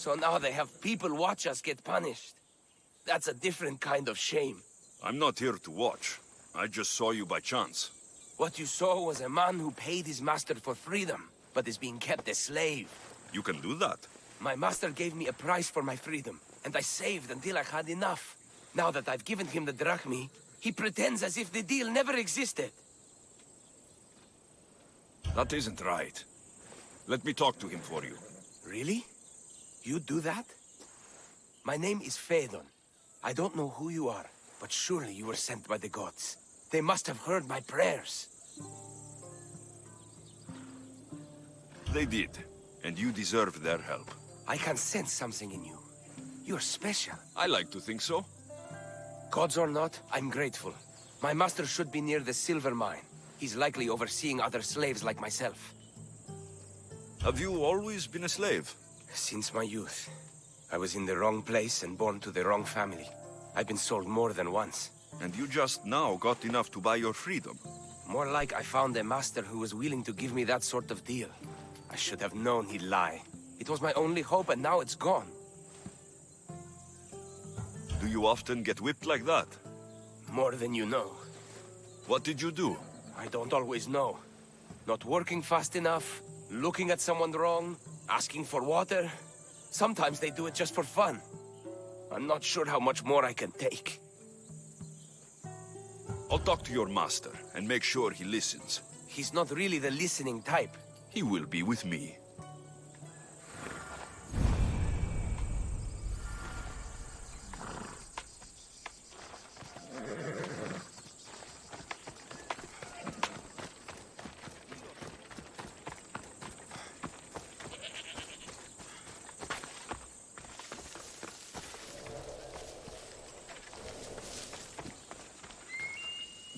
So now they have people watch us get punished. That's a different kind of shame. I'm not here to watch. I just saw you by chance. What you saw was a man who paid his master for freedom, but is being kept a slave. You can do that? My master gave me a price for my freedom, and I saved until I had enough. Now that I've given him the drachmi, he pretends as if the deal never existed. That isn't right. Let me talk to him for you. Really? You do that? My name is Phaedon. I don't know who you are, but surely you were sent by the gods. They must have heard my prayers. They did, and you deserve their help. I can sense something in you. You're special. I like to think so. Gods or not, I'm grateful. My master should be near the silver mine. He's likely overseeing other slaves like myself. Have you always been a slave? Since my youth. I was in the wrong place and born to the wrong family. I've been sold more than once. And you just now got enough to buy your freedom. More like I found a master who was willing to give me that sort of deal. I should have known he'd lie. It was my only hope, and now it's gone. Do you often get whipped like that? More than you know. What did you do? I don't always know. Not working fast enough, looking at someone wrong, asking for water. Sometimes they do it just for fun. I'm not sure how much more I can take. I'll talk to your master and make sure he listens. He's not really the listening type. He will be with me.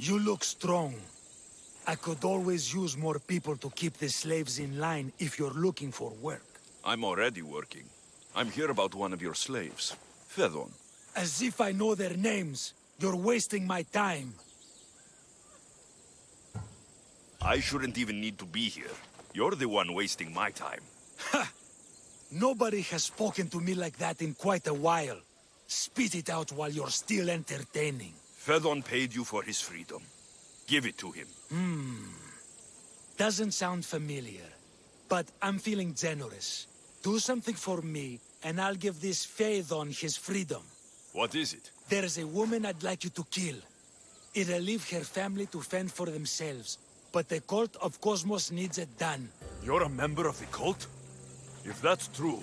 You look strong. I could always use more people to keep the slaves in line if you're looking for work. I'm already working. I'm here about one of your slaves, Phaedon. As if I know their names. You're wasting my time. I shouldn't even need to be here. You're the one wasting my time. Ha! Nobody has spoken to me like that in quite a while. Spit it out while you're still entertaining. Phaedon paid you for his freedom. Give it to him. Doesn't sound familiar. But I'm feeling generous. Do something for me, and I'll give this Phaedon his freedom. What is it? There's a woman I'd like you to kill. It'll leave her family to fend for themselves. But the cult of Cosmos needs it done. You're a member of the cult? If that's true,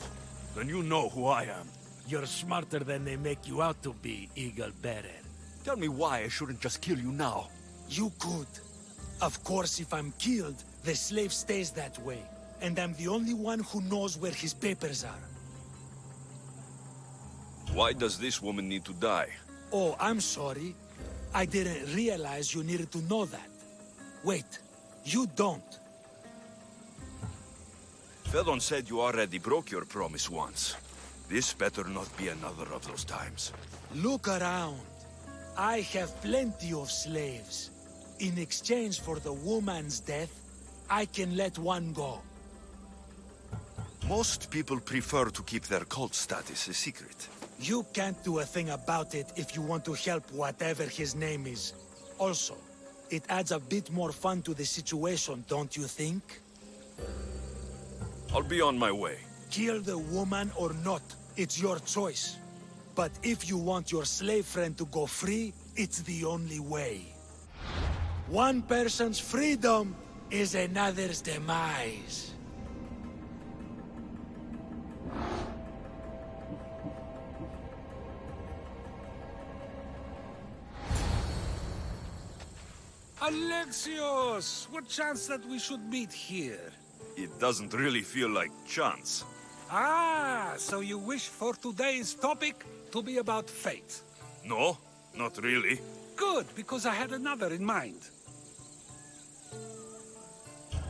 then you know who I am. You're smarter than they make you out to be, Eagle Bearer. Tell me why I shouldn't just kill you now. You could. Of course, if I'm killed, the slave stays that way. And I'm the only one who knows where his papers are. Why does this woman need to die? Oh, I'm sorry. I didn't realize you needed to know that. Wait, you don't. Phaedon said you already broke your promise once. This better not be another of those times. Look around. I have plenty of slaves. In exchange for the woman's death, I can let one go. Most people prefer to keep their cult status a secret. You can't do a thing about it if you want to help whatever his name is. Also, it adds a bit more fun to the situation, don't you think? I'll be on my way. Kill the woman or not, it's your choice. But if you want your slave friend to go free, it's the only way. One person's freedom is another's demise. Alle Alexios! What chance that we should meet here? It doesn't really feel like chance. Ah, so you wish for today's topic to be about fate. No, not really. Good, because I had another in mind.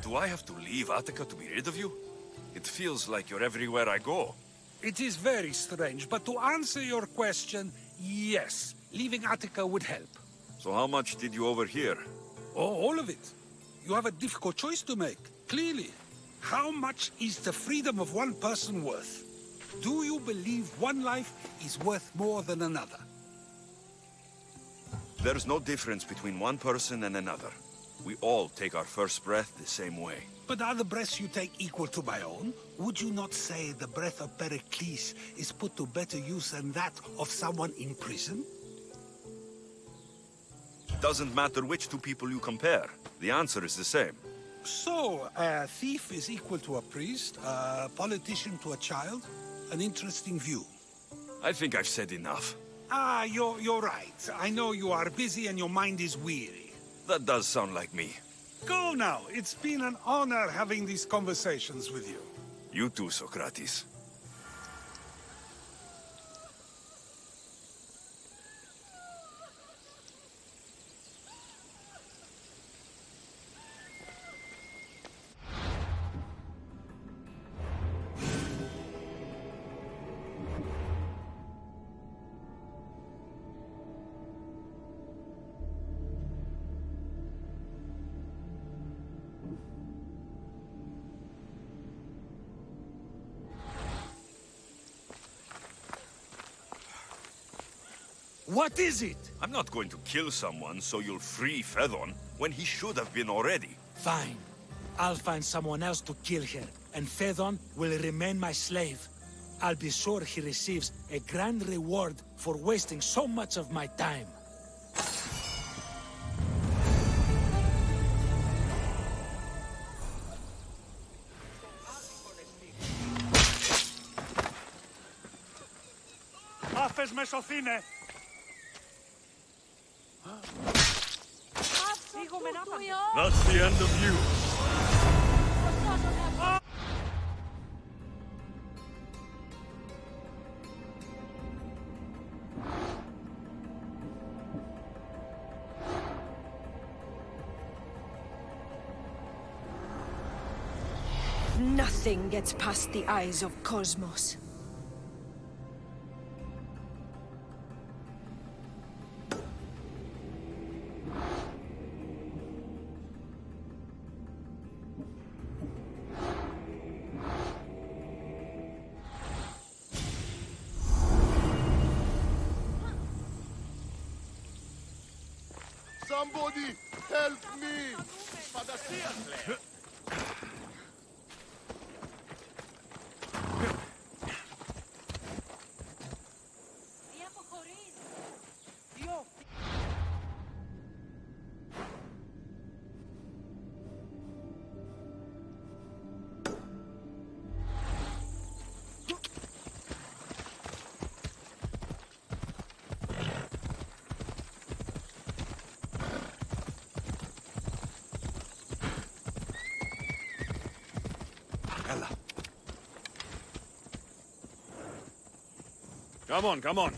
Do I have to leave Attica to be rid of you? It feels like you're everywhere I go. It is very strange, but to answer your question, yes, leaving Attica would help. So how much did you overhear? Oh, all of it. You have a difficult choice to make, clearly. How much is the freedom of one person worth? Do you believe one life is worth more than another? There's no difference between one person and another. We all take our first breath the same way. But are the breaths you take equal to my own? Would you not say the breath of Pericles is put to better use than that of someone in prison? Doesn't matter which two people you compare. The answer is the same. So, a thief is equal to a priest, a politician to a child? An interesting view. I think I've said enough. Ah, you're right. I know you are busy and your mind is weary. That does sound like me. Go now. It's been an honor having these conversations with you. You too, Socrates. What is it? I'm not going to kill someone so you'll free Fedon when he should have been already. Fine. I'll find someone else to kill her, and Fedon will remain my slave. I'll be sure he receives a grand reward for wasting so much of my time. Άφες με σωθήνε! That's the end of you. Nothing gets past the eyes of Cosmos. Somebody help me! Come on, come on.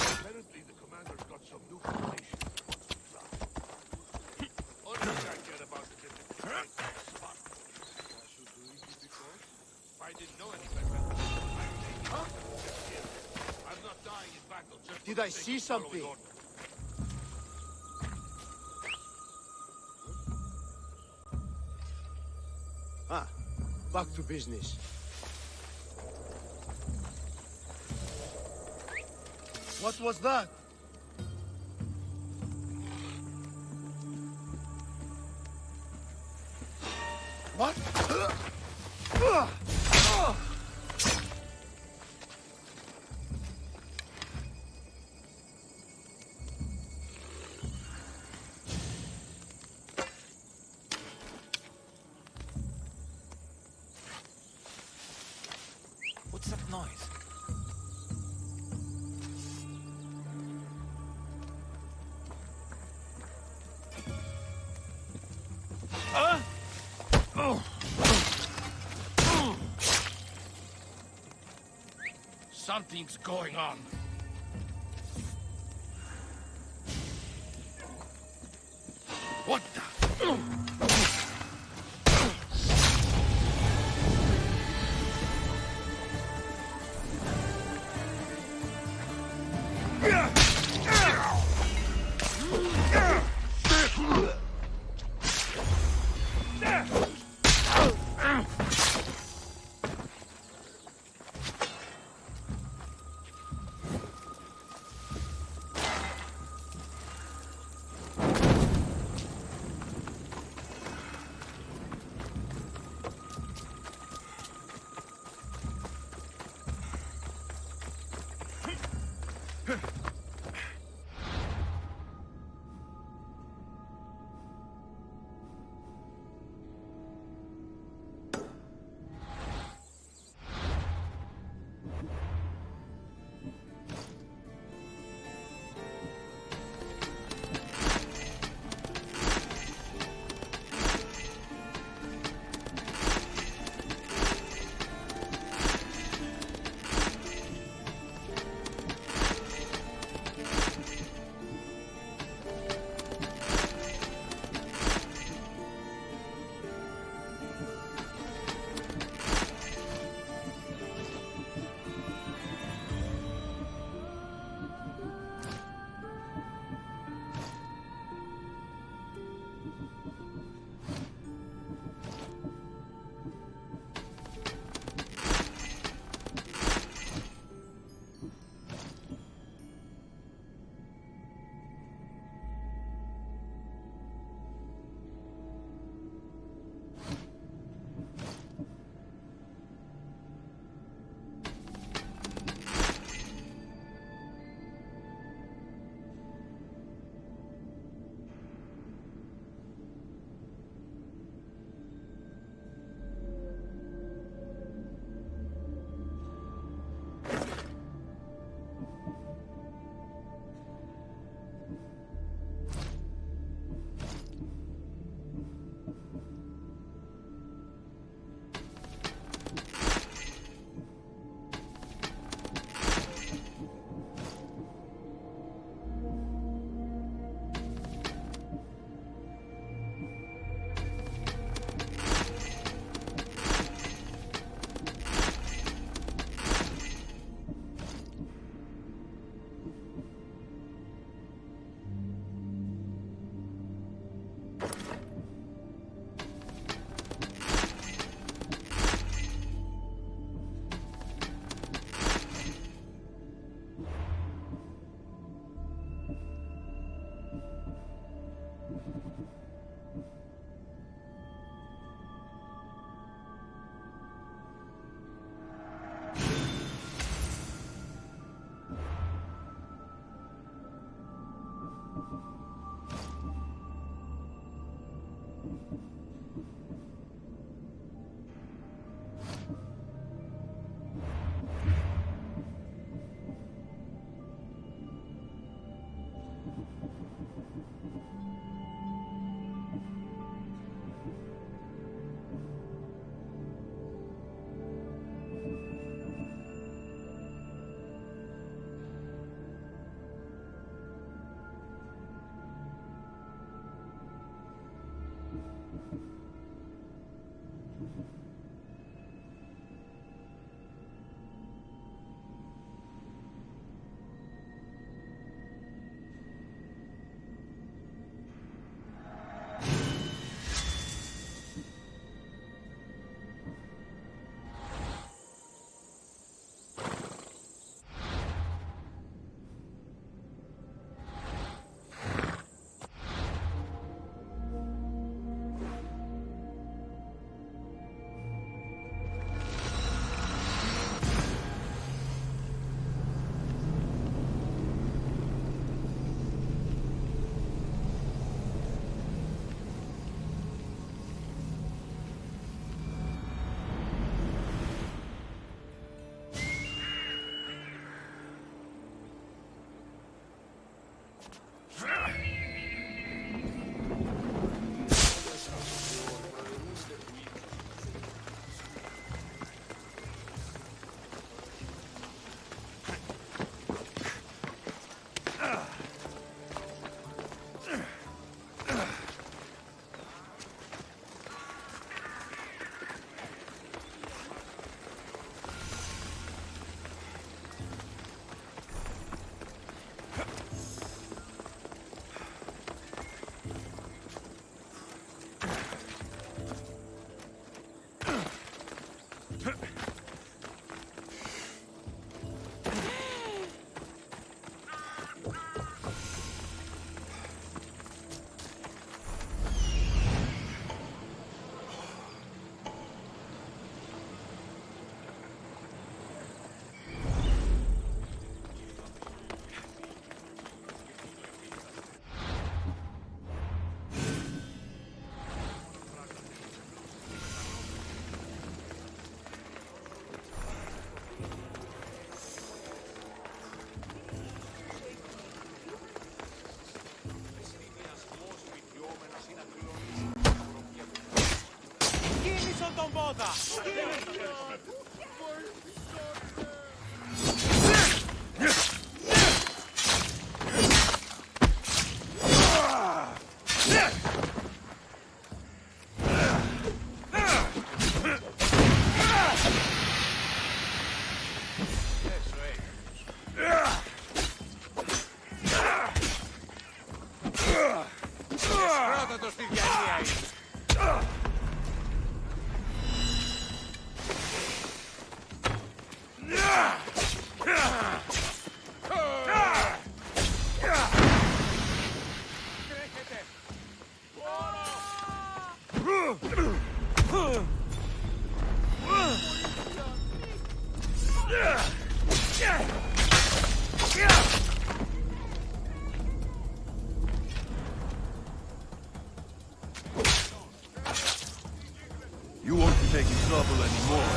Apparently the commander's got some new information he wants to drop. Only I care about the different spot. I didn't know any better. I'm not dying in battle just Did I see something? Ah, back to business. What was that? What? Something's going on. What the? τον πόδα! Πρώτα στη διανία είναι. You won't be making trouble anymore.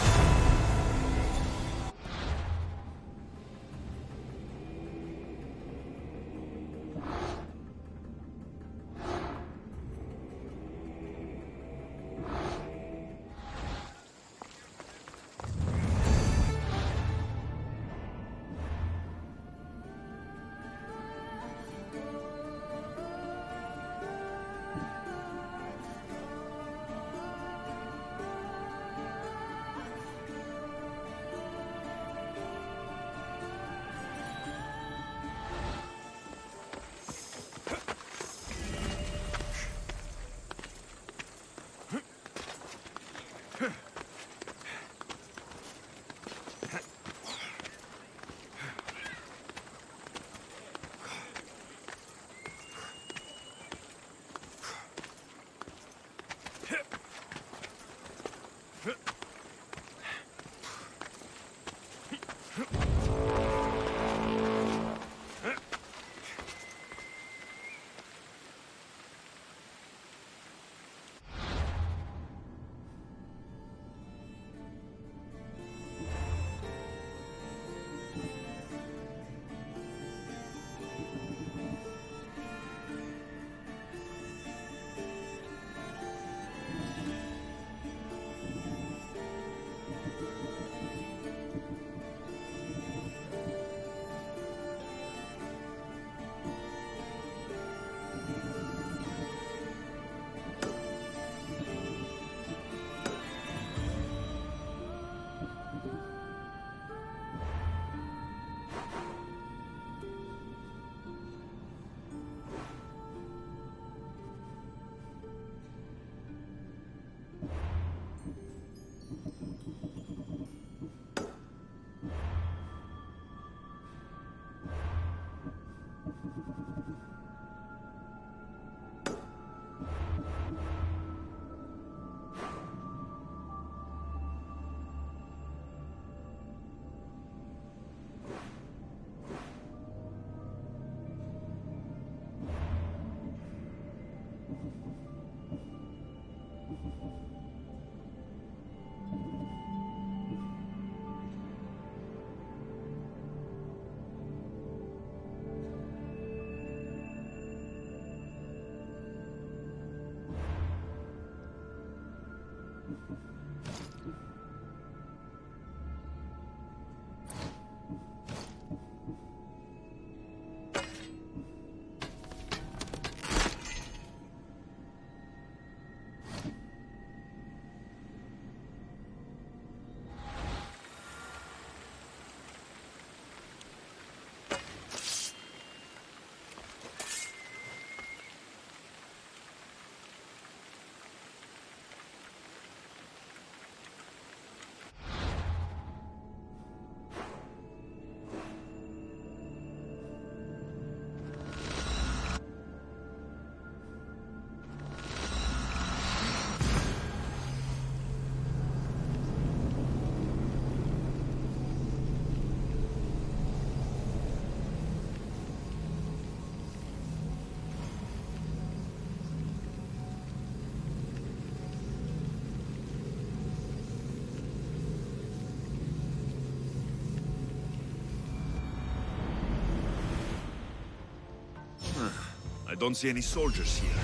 I don't see any soldiers here.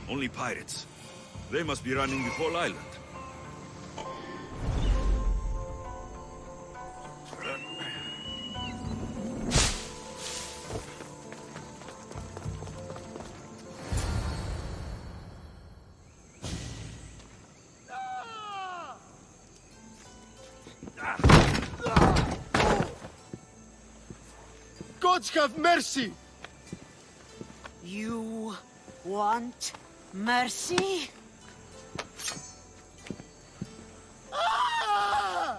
Only pirates. They must be running the whole island. gods have mercy! You want mercy? Ah!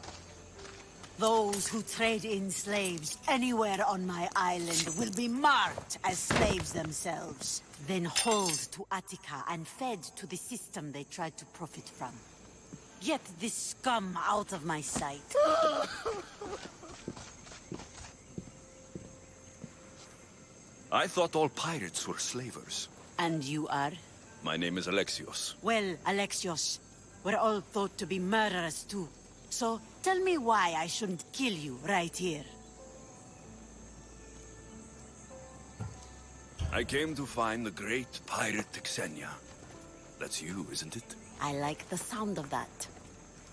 Those who trade in slaves anywhere on my island will be marked as slaves themselves, then hauled to Attica and fed to the system they tried to profit from. Get this scum out of my sight. I thought all pirates were slavers. And you are? My name is Alexios. Well, Alexios, we're all thought to be murderers too. So, tell me why I shouldn't kill you right here. I came to find the great pirate Xenia. That's you, isn't it? I like the sound of that.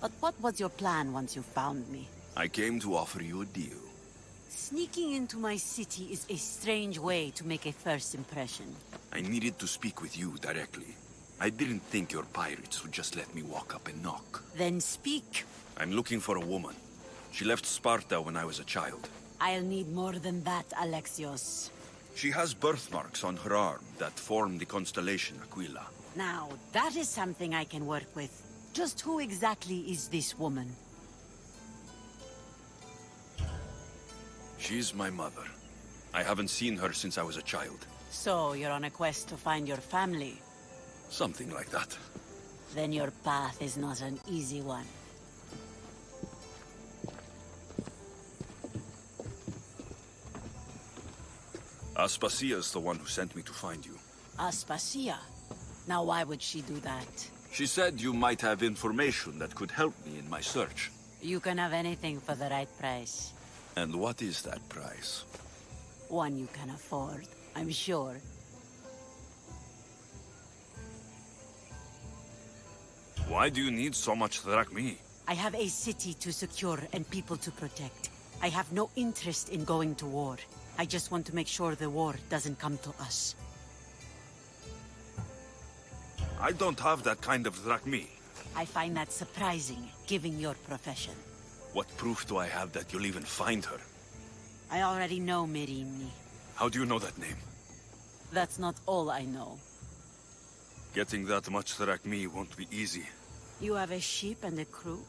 But what was your plan once you found me? I came to offer you a deal. Sneaking into my city is a strange way to make a first impression. I needed to speak with you directly. I didn't think your pirates would just let me walk up and knock. Then speak. I'm looking for a woman. She left Sparta when I was a child. I'll need more than that, Alexios. She has birthmarks on her arm that form the constellation Aquila. Now, that is something I can work with. Just who exactly is this woman? She's my mother. I haven't seen her since I was a child. So, you're on a quest to find your family? Something like that. Then your path is not an easy one. Aspasia's the one who sent me to find you. Aspasia? Now why would she do that? She said you might have information that could help me in my search. You can have anything for the right price. And what is that price? One you can afford, I'm sure. Why do you need so much drachmi? I have a city to secure and people to protect. I have no interest in going to war. I just want to make sure the war doesn't come to us. I don't have that kind of drachmi. I find that surprising, given your profession. What proof do I have that you'll even find her? I already know Merini. How do you know that name? That's not all I know. Getting that much drachmi won't be easy. You have a ship and a crew?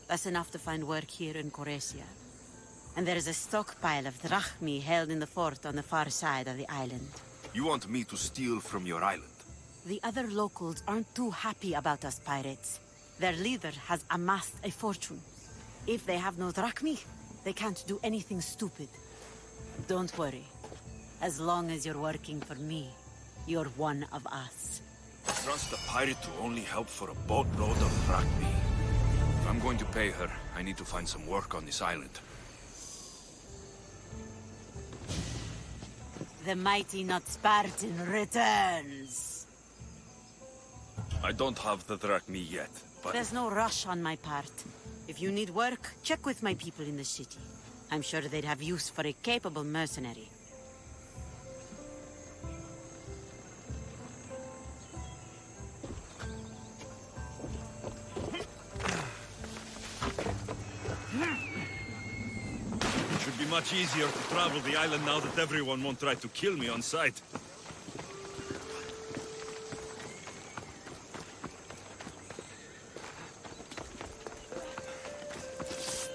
That's enough to find work here in Coresia. And there is a stockpile of drachmi held in the fort on the far side of the island. You want me to steal from your island? The other locals aren't too happy about us pirates. Their leader has amassed a fortune. If they have no drachmi, they can't do anything stupid. Don't worry. As long as you're working for me, you're one of us. Trust a pirate to only help for a boatload of drachmi. If I'm going to pay her, I need to find some work on this island. The mighty not Spartan returns. I don't have the drachmi yet, but... There's no rush on my part. If you need work, check with my people in the city. I'm sure they'd have use for a capable mercenary. It should be much easier to travel the island now that everyone won't try to kill me on sight.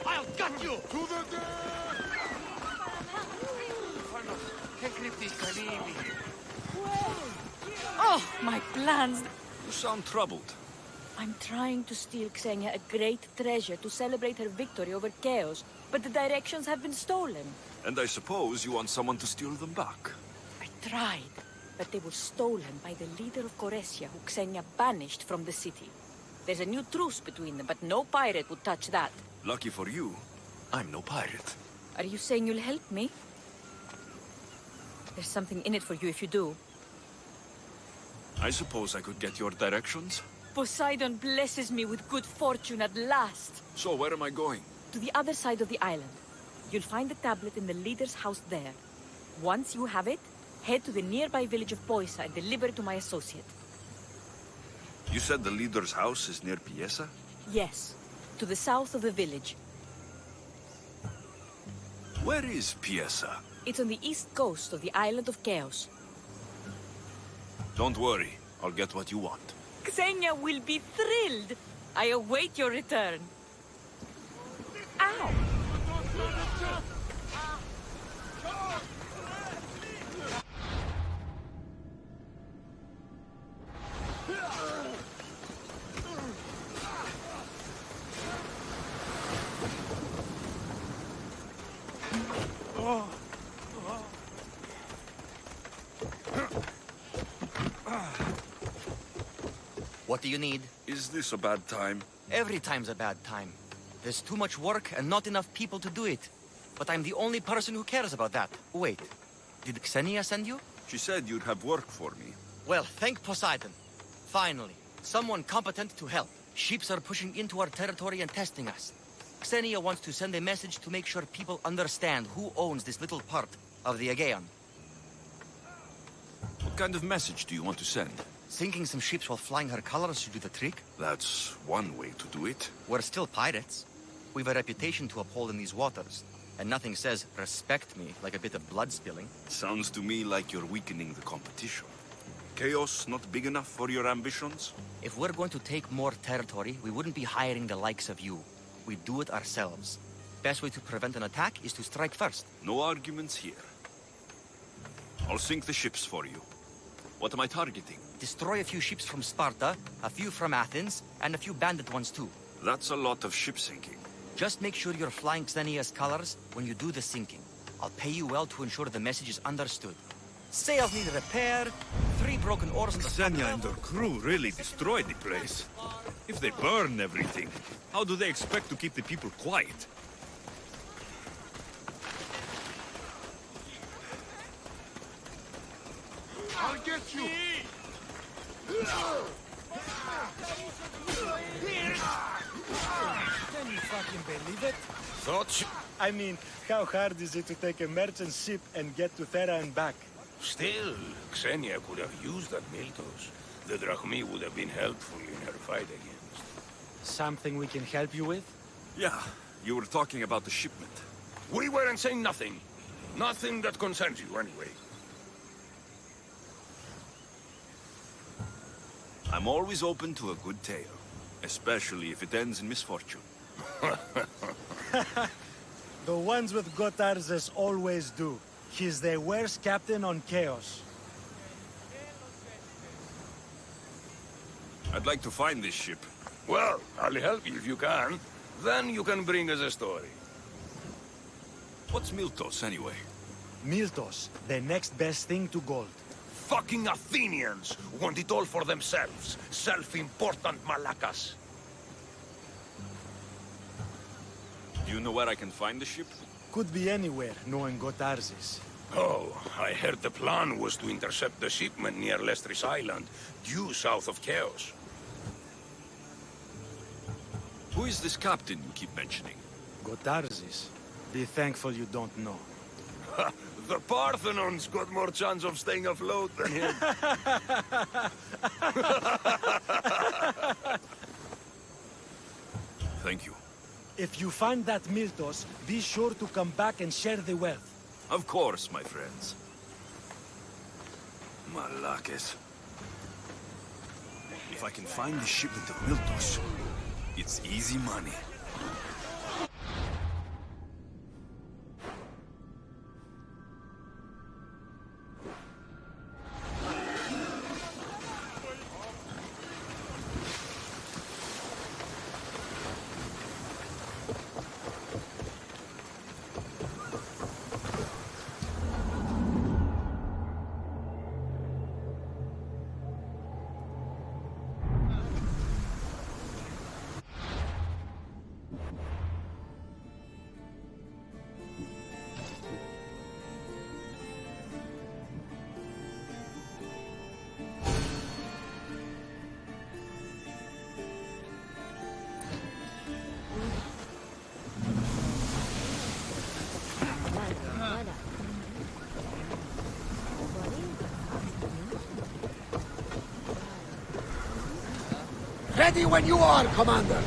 I'll gut you! To the death! Oh, my plans! You sound troubled. I'm trying to steal Xenia a great treasure to celebrate her victory over Chaos, but the directions have been stolen. And I suppose you want someone to steal them back. I tried, but they were stolen by the leader of Coresia, who Xenia banished from the city. There's a new truce between them, but no pirate would touch that. Lucky for you, I'm no pirate. Are you saying you'll help me? There's something in it for you if you do. I suppose I could get your directions? Poseidon blesses me with good fortune at last. So where am I going? To the other side of the island. You'll find the tablet in the leader's house there. Once you have it, head to the nearby village of Poisa and deliver it to my associate. You said the leader's house is near Piesa? Yes, to the south of the village. Where is Piesa? It's on the east coast of the island of Chaos. Don't worry. I'll get what you want. Xenia will be thrilled. I await your return. Ow! What do you need? Is this a bad time? Every time's a bad time. There's too much work and not enough people to do it. But I'm the only person who cares about that. Wait, did Xenia send you? She said you'd have work for me. Well, thank Poseidon. Finally, someone competent to help. Ships are pushing into our territory and testing us. Xenia wants to send a message to make sure people understand who owns this little part of the Aegean. What kind of message do you want to send? Sinking some ships while flying her colors should do the trick. That's one way to do it. We're still pirates. We've a reputation to uphold in these waters. And nothing says, respect me, like a bit of blood spilling. Sounds to me like you're weakening the competition. Chaos not big enough for your ambitions? If we're going to take more territory, we wouldn't be hiring the likes of you. We'd do it ourselves. Best way to prevent an attack is to strike first. No arguments here. I'll sink the ships for you. What am I targeting? Destroy a few ships from Sparta, a few from Athens, and a few bandit ones too. That's a lot of ship sinking. Just make sure you're flying Xenia's colors when you do the sinking. I'll pay you well to ensure the message is understood. Sails need repair, 3 broken oars on the Xenia and her crew really destroyed the place. If they burn everything, how do they expect to keep the people quiet? I'll get you! Can you fucking believe it? Thoughts? I mean, how hard is it to take a merchant ship and get to Thera and back? Still, Xenia could have used that Miltos. The Drachmi would have been helpful in her fight against. Something we can help you with? Yeah, you were talking about the shipment. We weren't saying nothing. Nothing that concerns you, anyway. I'm always open to a good tale, especially if it ends in misfortune. The ones with Gotarzes always do. He's the worst captain on Chaos. I'd like to find this ship. Well, I'll help you if you can. Then you can bring us a story. What's Miltos, anyway? Miltos, the next best thing to gold. Fucking Athenians want it all for themselves. Self-important malacas. Do you know where I can find the ship? Could be anywhere, knowing Gotarzes. Oh, I heard the plan was to intercept the shipment near Lestris Island, due south of Chaos. Who is this captain you keep mentioning? Gotarzes. Be thankful you don't know. The Parthenon's got more chance of staying afloat than him. Thank you. If you find that Miltos, be sure to come back and share the wealth. Of course, my friends. Malakes. If I can find the shipment of Miltos, it's easy money. Ready when you are, Commander!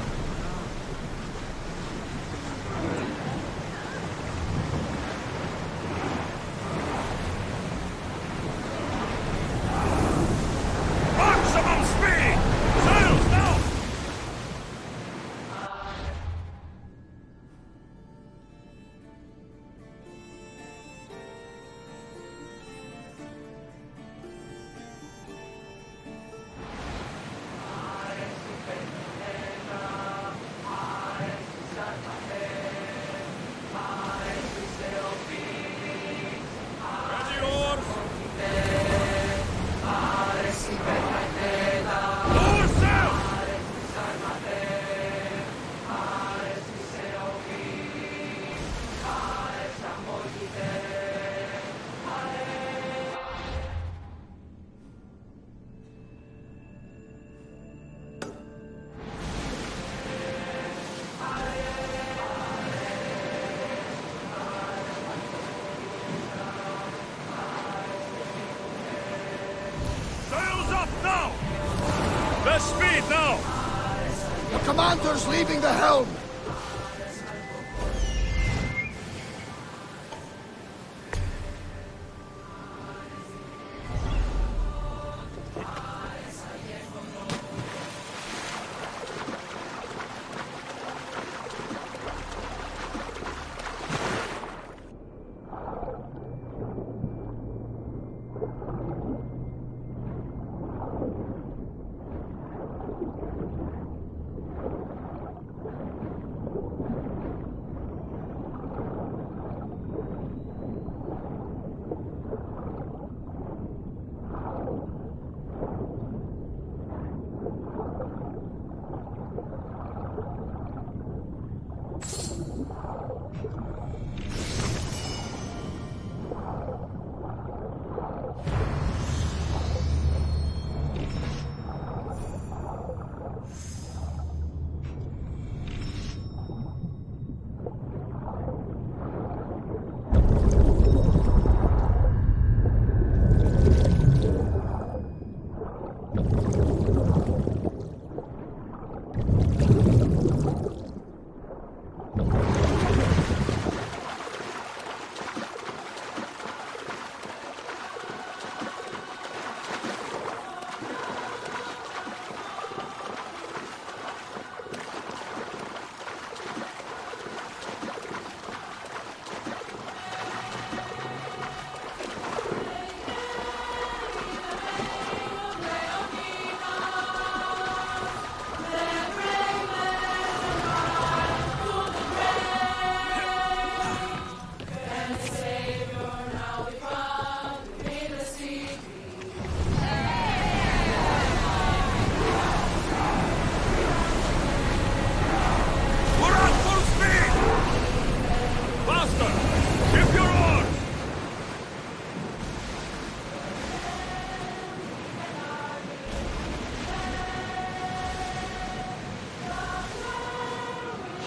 Less speed now! The commander's leaving the helm!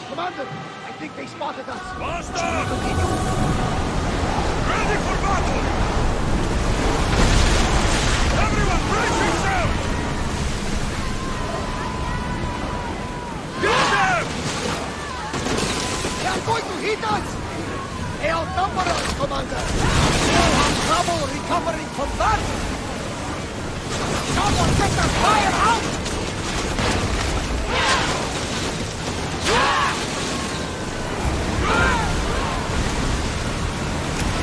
Commander, I think they spotted us. Faster! Ready for battle! Everyone brace yourself! Get them! They are going to hit us! They outnumber us, Commander! We'll have trouble recovering from that! Someone get the fire out!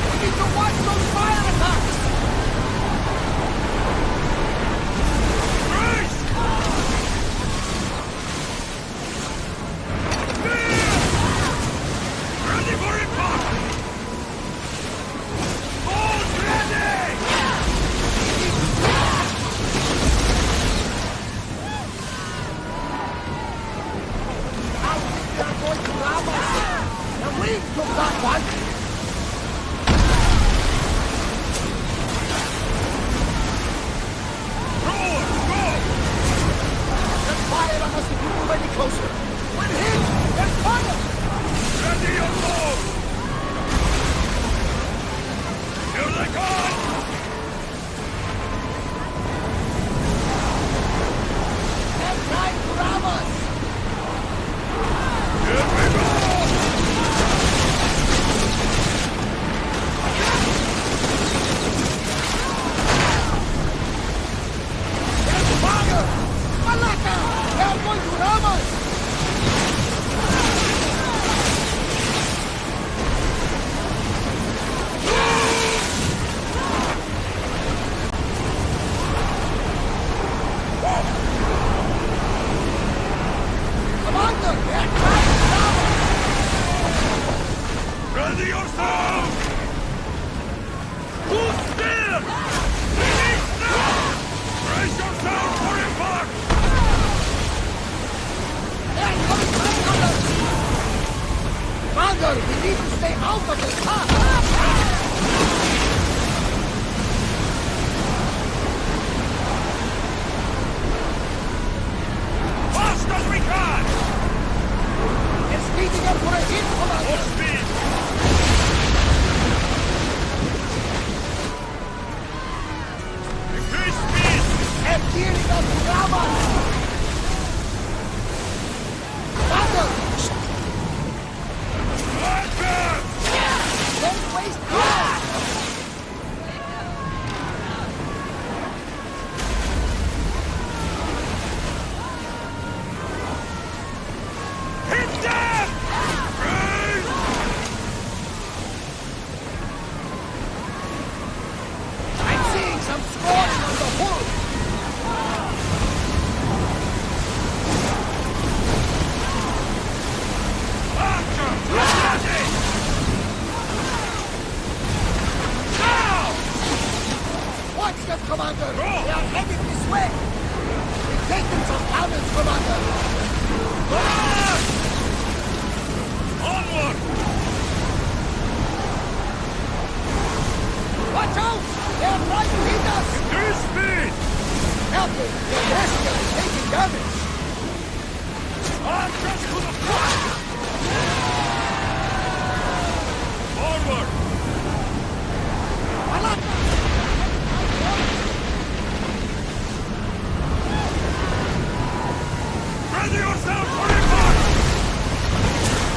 We need to watch those fire attacks! Brace! Ready for impact! Bolt ready! I think they're going to ram us! The wind took that one! Fire on us if you move any closer! When hit, there's fire! Ready your move! Here they come! They're trying to ram us! Here we go! There's fire! Malaka! They are going to ram us! them, Commander! They are headed this way! We've taken some cannons, Commander! Onward! Watch out! They are trying to hit us! Increase speed! Captain, the Celestia is taking damage! Archers to the front! Forward! Ready yourself for impact!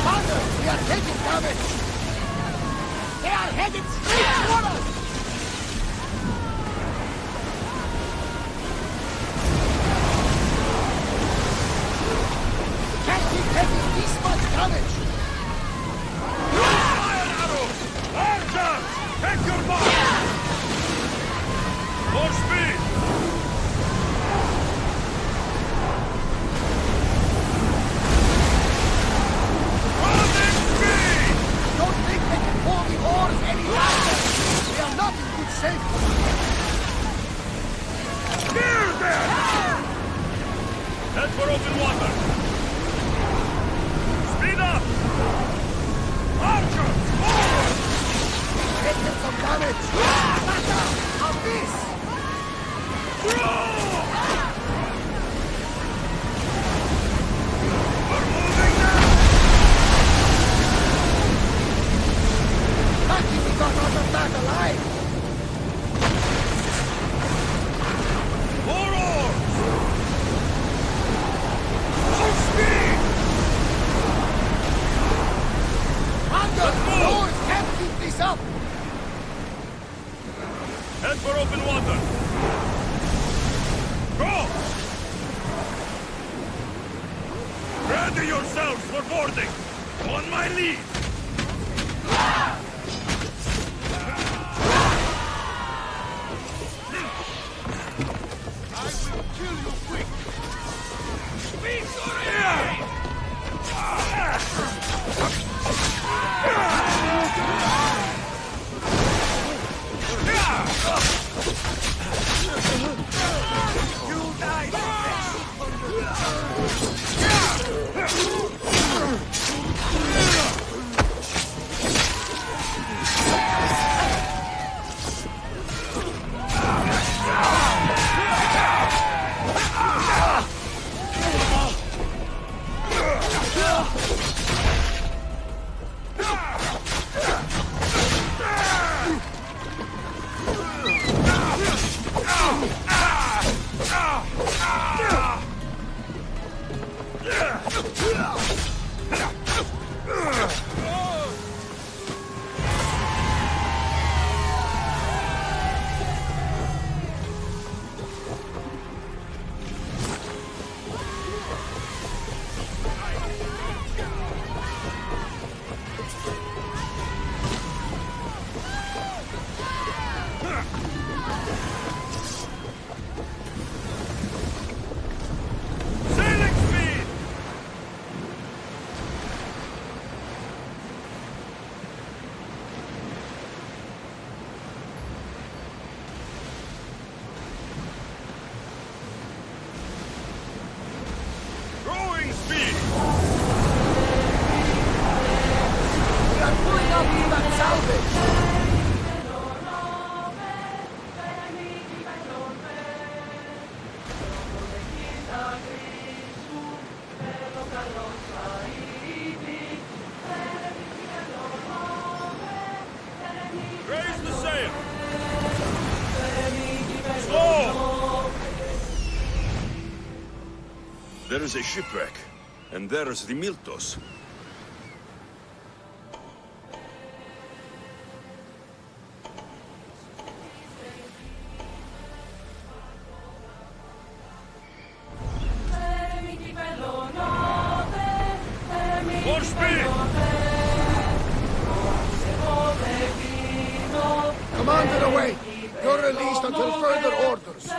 Commander, we are taking damage! They are headed straight toward us! Can't keep taking this much damage! Fire arrows! Archers! Take your mark! More speed! Running speed! Don't think they can pull the oars any longer! We are not in good shape! Near them! Head for open water! Speed up! Archers! Forward! Taking some damage! Mata! Of this! Throw! We're moving now! Lucky we got out of that alive! More oars! Full speed! Commander, the oars can't keep this up! Head for open water! Go! Ready yourselves for boarding! On my lead! I will kill you quick! You die! Sailing speed! Rowing speed! We are pulling up to that salvage! Raise the sail! Slow! There is a shipwreck, and there is the Miltos. More speed! Commander away! You're released until further orders!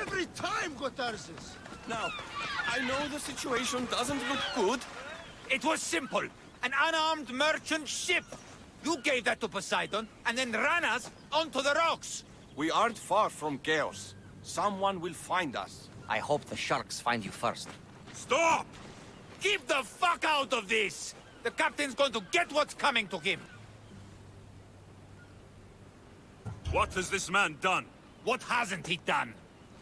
Every time, Gotarsis! Now, I know the situation doesn't look good. It was simple. An unarmed merchant ship. You gave that to Poseidon, and then ran us onto the rocks. We aren't far from chaos. Someone will find us. I hope the sharks find you first. Stop! Keep the fuck out of this! The captain's going to get what's coming to him. What has this man done? What hasn't he done?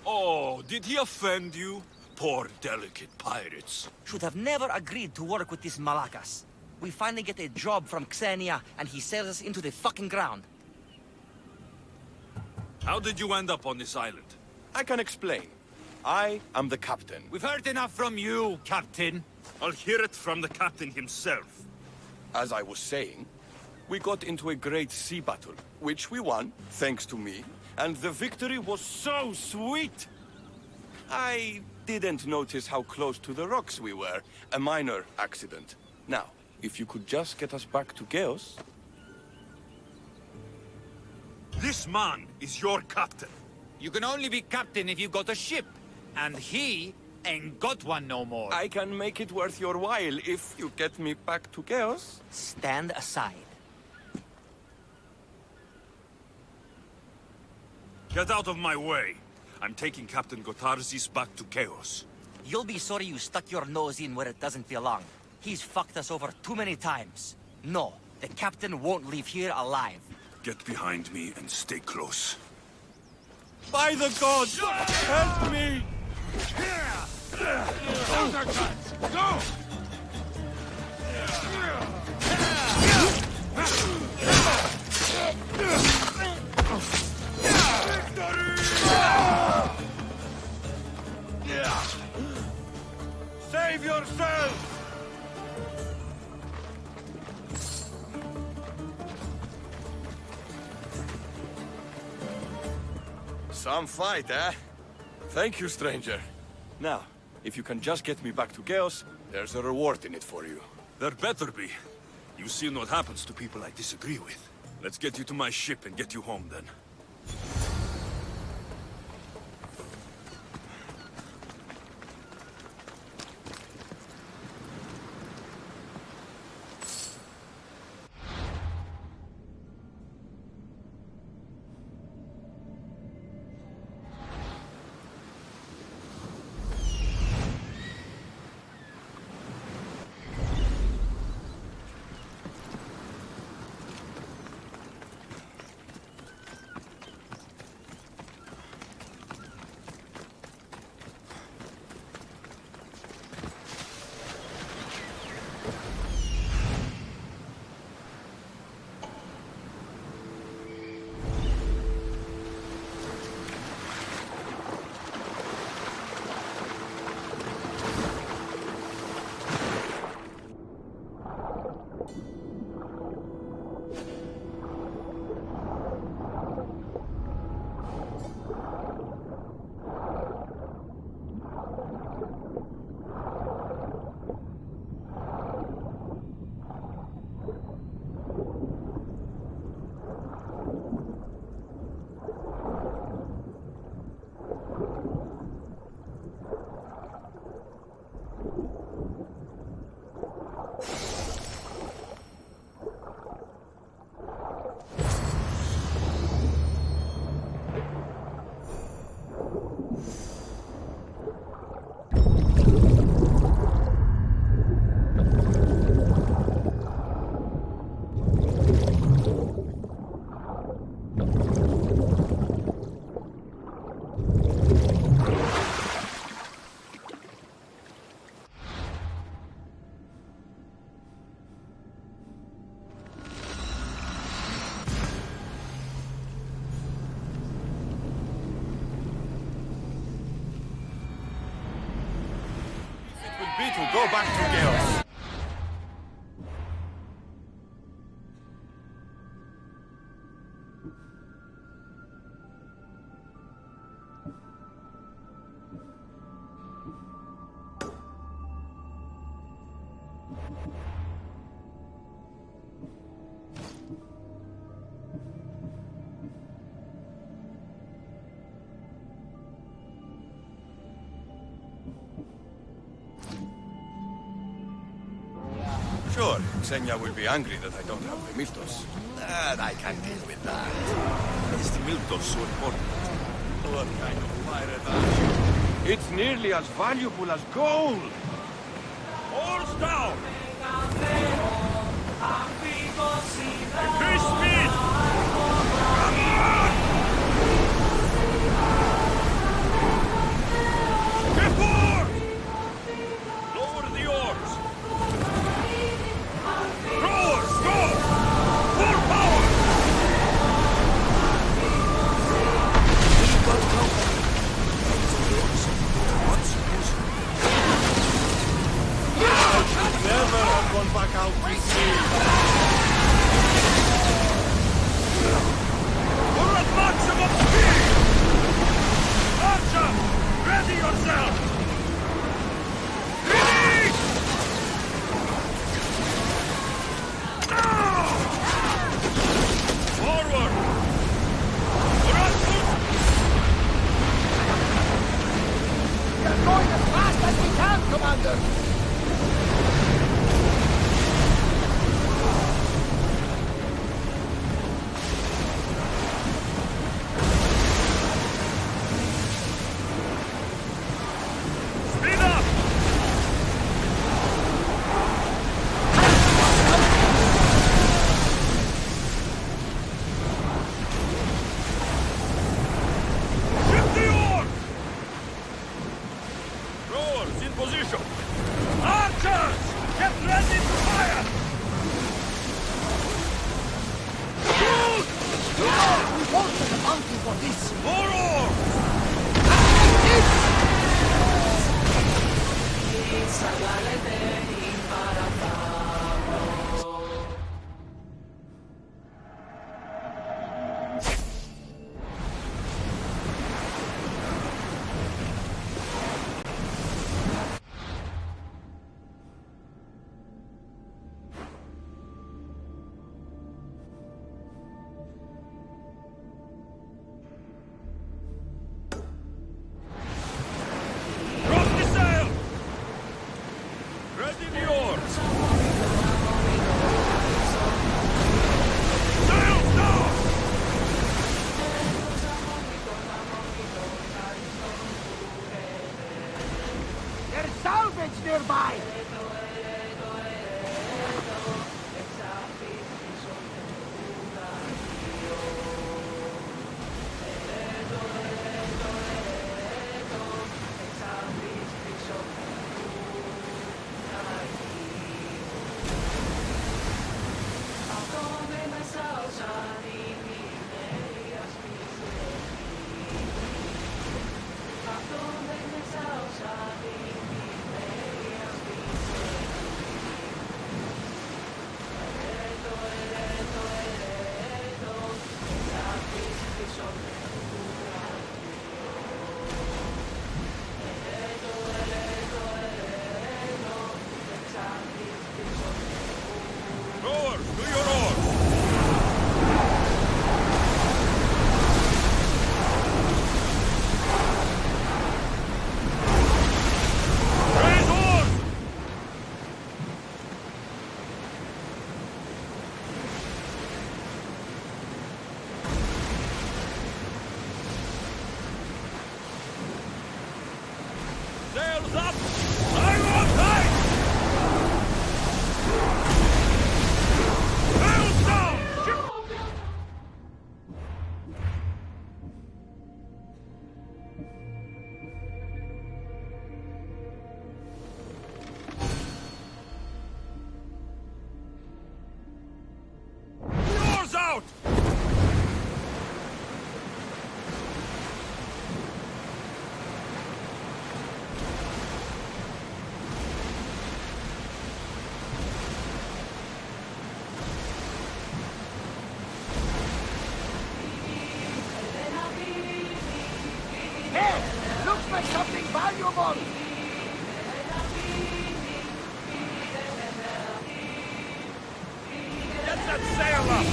Oh, did he offend you? Poor delicate pirates. Should have never agreed to work with this Malakas. We finally get a job from Xenia, and he sells us into the fucking ground. How did you end up on this island? I can explain. I am the captain. We've heard enough from you, Captain. I'll hear it from the captain himself. As I was saying, we got into a great sea battle, which we won, thanks to me, and the victory was so sweet! I didn't notice how close to the rocks we were. A minor accident. Now, if you could just get us back to Chaos... This man is your captain. You can only be captain if you got a ship. And he ain't got one no more. I can make it worth your while if you get me back to Chaos. Stand aside. Get out of my way. I'm taking Captain Gotarsis back to Chaos. You'll be sorry you stuck your nose in where it doesn't belong. He's fucked us over too many times. No, the captain won't leave here alive. Get behind me and stay close. By the gods! Help me! Go! Save yourself! Some fight, eh? Thank you, stranger. Now, if you can just get me back to Chaos, there's a reward in it for you. There better be. You've seen what happens to people I disagree with. Let's get you to my ship and get you home, then. to go back to Chaos. Sure, Xenia will be angry that I don't have the Miltos. But I can deal with that. Why is the Miltos so important? What kind of pirate are you? It's nearly as valuable as gold! Oars down! Increase speed! Come on! Before! Lower the oars! Rowers, go! Full power! Never have gone back out with me! We're at maximum speed! Archer, ready yourself! Ready! Now! Forward! We're at full... We are going as fast as we can, Commander! Speed up! Shift the oars! Rowers in position! Archers! Get ready to fire! Shoot! We won't get a bounty for this! More oars! Drop the sail! Ready the oars! Sails down! There's salvage nearby! Rowers, do your oars! Raise oars! Sails up! Sail on tight! Sails down! Ship! Oars out! starboard! Get that sail up!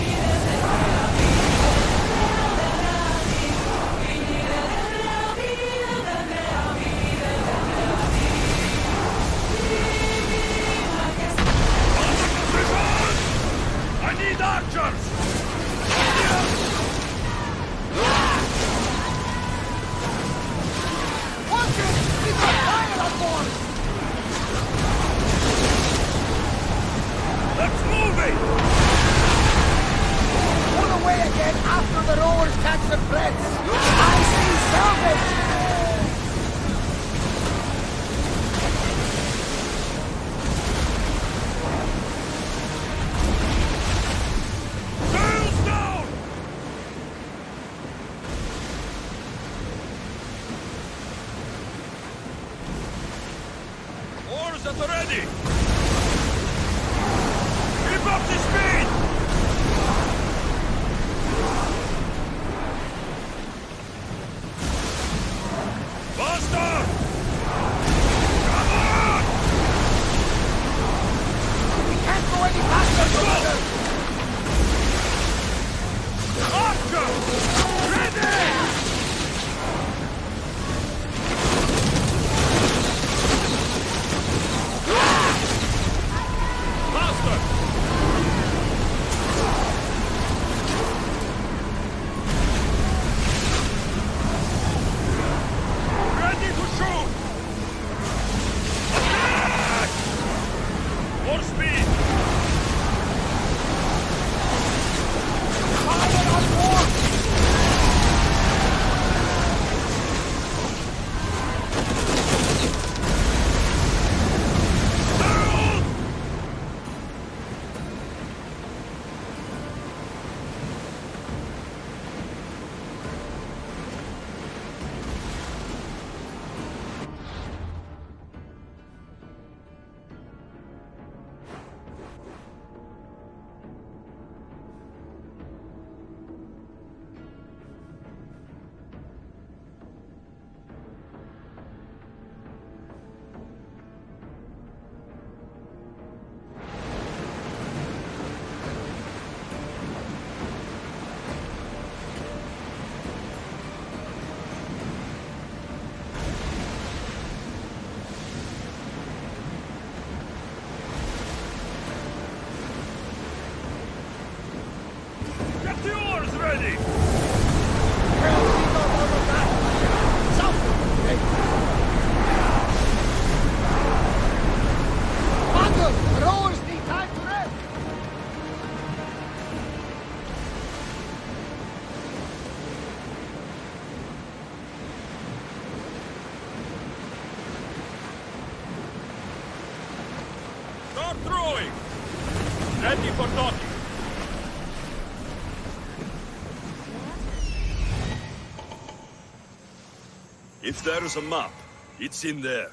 I need archers! Watch it! We've got fire on board! Let's move it! Pull away again after the rowers catch the threads! I see salvage! Sails down! Oars at the ready! Keep up the speed! Faster! Come on! We can't go any faster, Commander! Archer! Ready! Faster! Ready to shoot! Attack! More speed! Fire on board! Sail! Get the oars ready! Well, we got all of that! South! Hey. Commander, the rowers need time to rest! Start throwing! Ready for docking! If there's a map, it's in there.